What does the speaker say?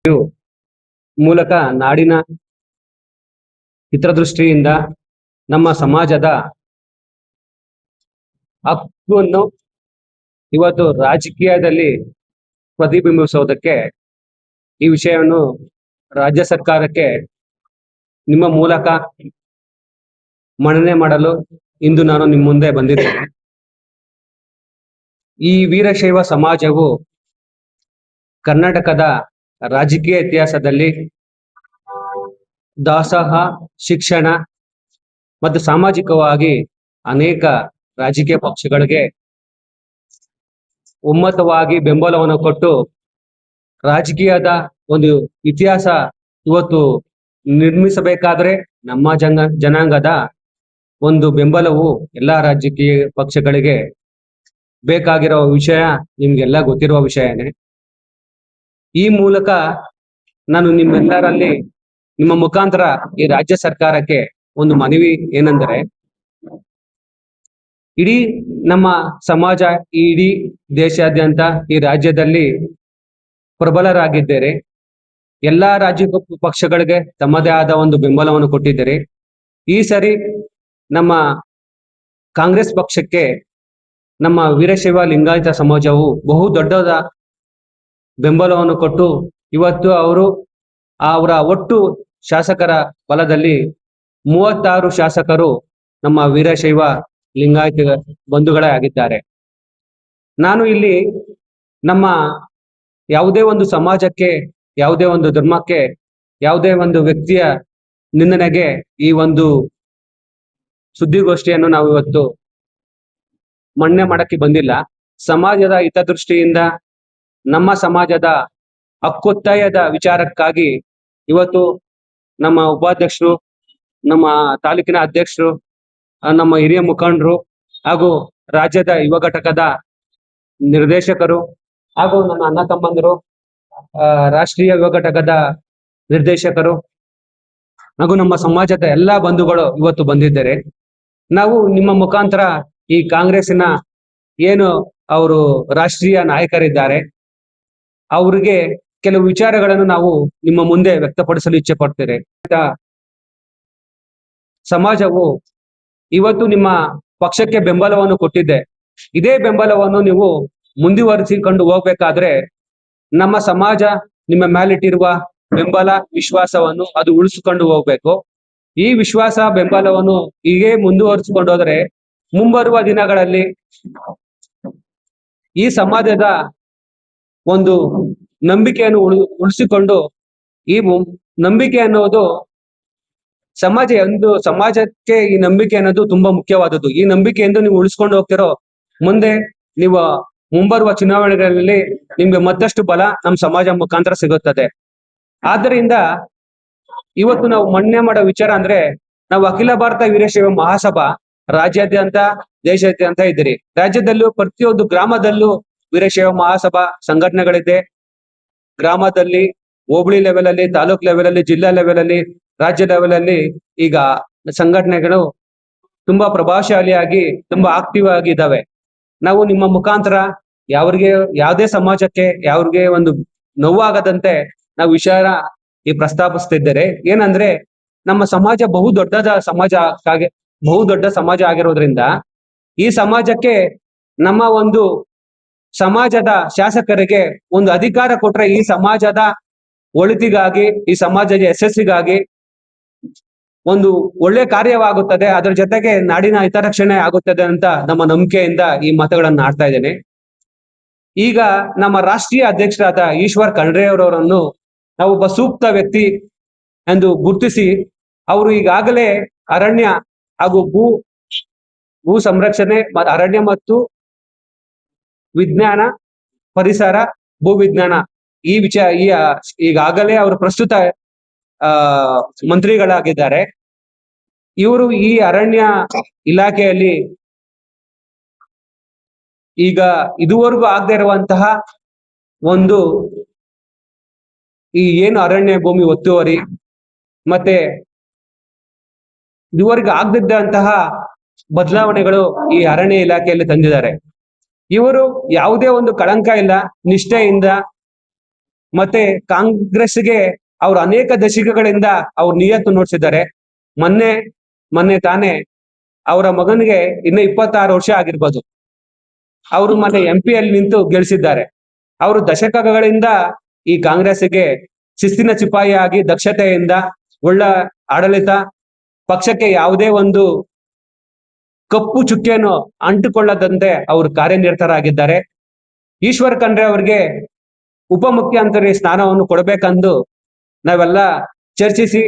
ಮೂಲಕ ನಾಡಿನ ಹಿತದೃಷ್ಟಿಯಿಂದ ನಮ್ಮ ಸಮಾಜದ ಹಕ್ಕನ್ನು ಇವತ್ತು ರಾಜಕೀಯದಲ್ಲಿ ಪ್ರತಿಬಿಂಬಿಸುವುದಕ್ಕೆ ಈ ವಿಷಯವನ್ನು ರಾಜ್ಯ ಸರ್ಕಾರಕ್ಕೆ ನಿಮ್ಮ ಮೂಲಕ ಮನನೆ ಮಾಡಲು ಇಂದು ನಾನು ನಿಮ್ಮ ಮುಂದೆ ಬಂದಿದ್ದೇನೆ. ಈ ವೀರಶೈವ ಸಮಾಜವು ಕರ್ನಾಟಕದ ರಾಜಕೀಯ ಇತಿಹಾಸದಲ್ಲಿ ದಾಸೋಹ, ಶಿಕ್ಷಣ ಮತ್ತು ಸಾಮಾಜಿಕವಾಗಿ ಅನೇಕ ರಾಜಕೀಯ ಪಕ್ಷಗಳಿಗೆ ಒಮ್ಮತವಾಗಿ ಬೆಂಬಲವನ್ನು ಕೊಟ್ಟು ರಾಜಕೀಯದ ಒಂದು ಇತಿಹಾಸ ಇವತ್ತು ನಿರ್ಮಿಸಬೇಕಾದ್ರೆ ನಮ್ಮ ಜನಾಂಗದ ಒಂದು ಬೆಂಬಲವು ಎಲ್ಲಾ ರಾಜಕೀಯ ಪಕ್ಷಗಳಿಗೆ ಬೇಕಾಗಿರೋ ವಿಷಯ ನಿಮ್ಗೆಲ್ಲ ಗೊತ್ತಿರುವ ವಿಷಯನೇ. ಈ ಮೂಲಕ ನಾನು ನಿಮ್ಮೆಲ್ಲರಲ್ಲಿ ನಿಮ್ಮ ಮುಖಾಂತರ ಈ ರಾಜ್ಯ ಸರ್ಕಾರಕ್ಕೆ ಒಂದು ಮನವಿ ಏನೆಂದರೆ, ಇಡೀ ನಮ್ಮ ಸಮಾಜ ಇಡೀ ದೇಶಾದ್ಯಂತ ಈ ರಾಜ್ಯದಲ್ಲಿ ಪ್ರಬಲರಾಗಿದ್ದಾರೆ. ಎಲ್ಲಾ ರಾಜಕೀಯ ಪಕ್ಷಗಳಿಗೆ ತಮ್ಮದೇ ಆದ ಒಂದು ಬೆಂಬಲವನ್ನು ಕೊಟ್ಟಿದ್ದಾರೆ. ಈ ಸರಿ ನಮ್ಮ ಕಾಂಗ್ರೆಸ್ ಪಕ್ಷಕ್ಕೆ ನಮ್ಮ ವೀರಶೈವ ಲಿಂಗಾಯತ ಸಮಾಜವು ಬಹು ದೊಡ್ಡದ ಬೆಂಬಲವನ್ನು ಕೊಟ್ಟು ಇವತ್ತು ಅವರ ಒಟ್ಟು ಶಾಸಕರ ಬಲದಲ್ಲಿ 36 ಶಾಸಕರು ನಮ್ಮ ವೀರಶೈವ ಲಿಂಗಾಯತ ಬಂಧುಗಳೇ ಆಗಿದ್ದಾರೆ. ನಾನು ಇಲ್ಲಿ ನಮ್ಮ ಯಾವುದೇ ಒಂದು ಸಮಾಜಕ್ಕೆ, ಯಾವುದೇ ಒಂದು ಧರ್ಮಕ್ಕೆ, ಯಾವುದೇ ಒಂದು ವ್ಯಕ್ತಿಯ ನಿಂದನೆಗೆ ಈ ಒಂದು ಸುದ್ದಿಗೋಷ್ಠಿಯನ್ನು ನಾವು ಇವತ್ತು ಮನ್ನಣೆ ಮಾಡಕ್ಕೆ ಬಂದಿಲ್ಲ. ಸಮಾಜದ ಹಿತದೃಷ್ಟಿಯಿಂದ ನಮ್ಮ ಸಮಾಜದ ಹಕ್ಕೊತ್ತಾಯದ ವಿಚಾರಕ್ಕಾಗಿ ಇವತ್ತು ನಮ್ಮ ಉಪಾಧ್ಯಕ್ಷರು, ನಮ್ಮ ತಾಲೂಕಿನ ಅಧ್ಯಕ್ಷರು, ನಮ್ಮ ಹಿರಿಯ ಮುಖಂಡರು ಹಾಗೂ ರಾಜ್ಯದ ಯುವ ಘಟಕದ ನಿರ್ದೇಶಕರು ಹಾಗೂ ನನ್ನ ಅಣ್ಣ ತಮ್ಮಂದರು, ರಾಷ್ಟ್ರೀಯ ಯುವ ಘಟಕದ ನಿರ್ದೇಶಕರು ಹಾಗೂ ನಮ್ಮ ಸಮಾಜದ ಎಲ್ಲಾ ಬಂಧುಗಳು ಇವತ್ತು ಬಂದಿದ್ದಾರೆ. ನಾವು ನಿಮ್ಮ ಮುಖಾಂತರ ಈ ಕಾಂಗ್ರೆಸ್ಸಿನ ಏನು ಅವರು ರಾಷ್ಟ್ರೀಯ ನಾಯಕರಿದ್ದಾರೆ ಅವ್ರಿಗೆ ಕೆಲವು ವಿಚಾರಗಳನ್ನು ನಾವು ನಿಮ್ಮ ಮುಂದೆ ವ್ಯಕ್ತಪಡಿಸಲು ಇಚ್ಛೆ ಪಡ್ತೇವೆ. ಸಮಾಜವು ಇವತ್ತು ನಿಮ್ಮ ಪಕ್ಷಕ್ಕೆ ಬೆಂಬಲವನ್ನು ಕೊಟ್ಟಿದ್ದೆ. ಇದೇ ಬೆಂಬಲವನ್ನು ನೀವು ಮುಂದುವರಿಸಿಕೊಂಡು ಹೋಗ್ಬೇಕಾದ್ರೆ ನಮ್ಮ ಸಮಾಜ ನಿಮ್ಮ ಮೇಲಿಟ್ಟಿರುವ ಬೆಂಬಲ, ವಿಶ್ವಾಸವನ್ನು ಅದು ಉಳಿಸಿಕೊಂಡು ಹೋಗ್ಬೇಕು. ಈ ವಿಶ್ವಾಸ, ಬೆಂಬಲವನ್ನು ಹೀಗೆ ಮುಂದುವರಿಸಿಕೊಂಡು ಹೋದರೆ ಮುಂಬರುವ ದಿನಗಳಲ್ಲಿ ಈ ಸಮಾಜದ ಒಂದು ನಂಬಿಕೆಯನ್ನು ಉಳಿಸಿಕೊಂಡು, ಈ ನಂಬಿಕೆ ಅನ್ನೋದು ಸಮಾಜಕ್ಕೆ ಈ ನಂಬಿಕೆ ಅನ್ನೋದು ತುಂಬಾ ಮುಖ್ಯವಾದದ್ದು. ಈ ನಂಬಿಕೆಯಿಂದ ನೀವು ಉಳಿಸ್ಕೊಂಡು ಹೋಗ್ತಿರೋ ಮುಂದೆ ನೀವು ಮುಂಬರುವ ಚುನಾವಣೆಗಳಲ್ಲಿ ನಿಮ್ಗೆ ಮತ್ತಷ್ಟು ಬಲ ನಮ್ಮ ಸಮಾಜ ಮುಖಾಂತರ ಸಿಗುತ್ತದೆ. ಆದ್ದರಿಂದ ಇವತ್ತು ನಾವು ಮನ್ನಣೆ ಮಾಡೋ ವಿಚಾರ ಅಂದ್ರೆ, ನಾವು ಅಖಿಲ ಭಾರತ ವೀರಶೈವ ಮಹಾಸಭಾ ರಾಜ್ಯಾದ್ಯಂತ, ದೇಶಾದ್ಯಂತ ಇದ್ದೀರಿ. ರಾಜ್ಯದಲ್ಲೂ ಪ್ರತಿಯೊಂದು ಗ್ರಾಮದಲ್ಲೂ ವೀರಶೈವ ಮಹಾಸಭಾ ಸಂಘಟನೆಗಳಿದೆ. ಗ್ರಾಮದಲ್ಲಿ, ಹೋಬಳಿ ಲೆವೆಲ್ ಅಲ್ಲಿ, ತಾಲೂಕ್ ಲೆವೆಲ್ ಅಲ್ಲಿ, ಜಿಲ್ಲಾ ಲೆವೆಲ್ ಅಲ್ಲಿ, ರಾಜ್ಯ ಲೆವೆಲ್ ಅಲ್ಲಿ ಈಗ ಸಂಘಟನೆಗಳು ತುಂಬಾ ಪ್ರಭಾವಶಾಲಿಯಾಗಿ, ತುಂಬಾ ಆಕ್ಟಿವ್ ಆಗಿದ್ದಾವೆ. ನಾವು ನಿಮ್ಮ ಮುಖಾಂತರ ಯಾವುದೇ ಸಮಾಜಕ್ಕೆ ಯಾವ್ರಿಗೆ ಒಂದು ನೋವಾಗದಂತೆ ನಾವು ವಿಚಾರ ಈ ಪ್ರಸ್ತಾಪಿಸ್ತಿದ್ದಾರೆ. ಏನಂದ್ರೆ, ನಮ್ಮ ಸಮಾಜ ಬಹು ದೊಡ್ಡ ಸಮಾಜ ಆಗಿರೋದ್ರಿಂದ ಈ ಸಮಾಜಕ್ಕೆ ನಮ್ಮ ಒಂದು ಸಮಾಜದ ಶಾಸಕರಿಗೆ ಒಂದು ಅಧಿಕಾರ ಕೊಟ್ರೆ ಈ ಸಮಾಜದ ಒಳಿತಿಗಾಗಿ, ಈ ಸಮಾಜದ ಯಶಸ್ಸಿಗಾಗಿ ಒಂದು ಒಳ್ಳೆ ಕಾರ್ಯವಾಗುತ್ತದೆ. ಅದರ ಜೊತೆಗೆ ನಾಡಿನ ಹಿತರಕ್ಷಣೆ ಆಗುತ್ತದೆ ಅಂತ ನಮ್ಮ ನಂಬಿಕೆಯಿಂದ ಈ ಮಾತುಗಳನ್ನು ಆಡ್ತಾ ಇದ್ದೇನೆ. ಈಗ ನಮ್ಮ ರಾಷ್ಟ್ರೀಯ ಅಧ್ಯಕ್ಷರಾದ ಈಶ್ವರ್ ಖಂಡ್ರೆ ಅವರನ್ನು ನಾವು ಒಬ್ಬ ಸೂಕ್ತ ವ್ಯಕ್ತಿ ಎಂದು ಗುರುತಿಸಿ, ಅವರು ಈಗಾಗಲೇ ಅರಣ್ಯ ಹಾಗೂ ಭೂ ಸಂರಕ್ಷಣೆ, ಅರಣ್ಯ ಮತ್ತು ವಿಜ್ಞಾನ, ಪರಿಸರ, ಭೂವಿಜ್ಞಾನ ಈ ಈಗಾಗಲೇ ಅವರು ಪ್ರಸ್ತುತ ಮಂತ್ರಿಗಳಾಗಿದ್ದಾರೆ. ಇವರು ಈ ಅರಣ್ಯ ಇಲಾಖೆಯಲ್ಲಿ ಈಗ ಇದುವರೆಗೂ ಆಗದೆ ಇರುವಂತಹ ಒಂದು ಈ ಏನು ಅರಣ್ಯ ಭೂಮಿ ಒತ್ತುವರಿ ಮತ್ತೆ ಇದುವರೆಗೂ ಆಗದಿದ್ದಂತಹ ಬದಲಾವಣೆಗಳು ಈ ಅರಣ್ಯ ಇಲಾಖೆಯಲ್ಲಿ ತಂದಿದ್ದಾರೆ. ಇವರು ಯಾವುದೇ ಒಂದು ಕಳಂಕ ಇಲ್ಲ, ನಿಷ್ಠೆಯಿಂದ ಮತ್ತೆ ಕಾಂಗ್ರೆಸ್ಗೆ ಅವರು ಅನೇಕ ದಶಕಗಳಿಂದ ಅವ್ರ ನಿಯತ್ತು ನೋಡ್ಸಿದ್ದಾರೆ. ಮೊನ್ನೆ ಮೊನ್ನೆ ತಾನೇ ಅವರ ಮಗನಿಗೆ ಇನ್ನ 26 ವರ್ಷ ಆಗಿರ್ಬೋದು, ಅವರು ಮೊನ್ನೆ MP ಅಲ್ಲಿ ನಿಂತು ಗೆಲ್ಸಿದ್ದಾರೆ. ಅವರು ದಶಕಗಳಿಂದ ಈ ಕಾಂಗ್ರೆಸ್ಗೆ ಶಿಸ್ತಿನ ಸಿಪಾಯಿ ಆಗಿ ದಕ್ಷತೆಯಿಂದ ಒಳ್ಳೆ ಆಡಳಿತ, ಪಕ್ಷಕ್ಕೆ ಯಾವುದೇ ಒಂದು ಕಪ್ಪು ಚುಕ್ಕೆಯನ್ನು ಅಂಟುಕೊಳ್ಳದಂತೆ ಅವರು ಕಾರ್ಯನಿರತರಾಗಿದ್ದಾರೆ. ಈಶ್ವರ್ ಖಂಡ್ರೆ ಅವರಿಗೆ ಉಪಮುಖ್ಯಮಂತ್ರಿ ಸ್ಥಾನವನ್ನು ಕೊಡಬೇಕೆಂದು ನಾವೆಲ್ಲ ಚರ್ಚಿಸಿ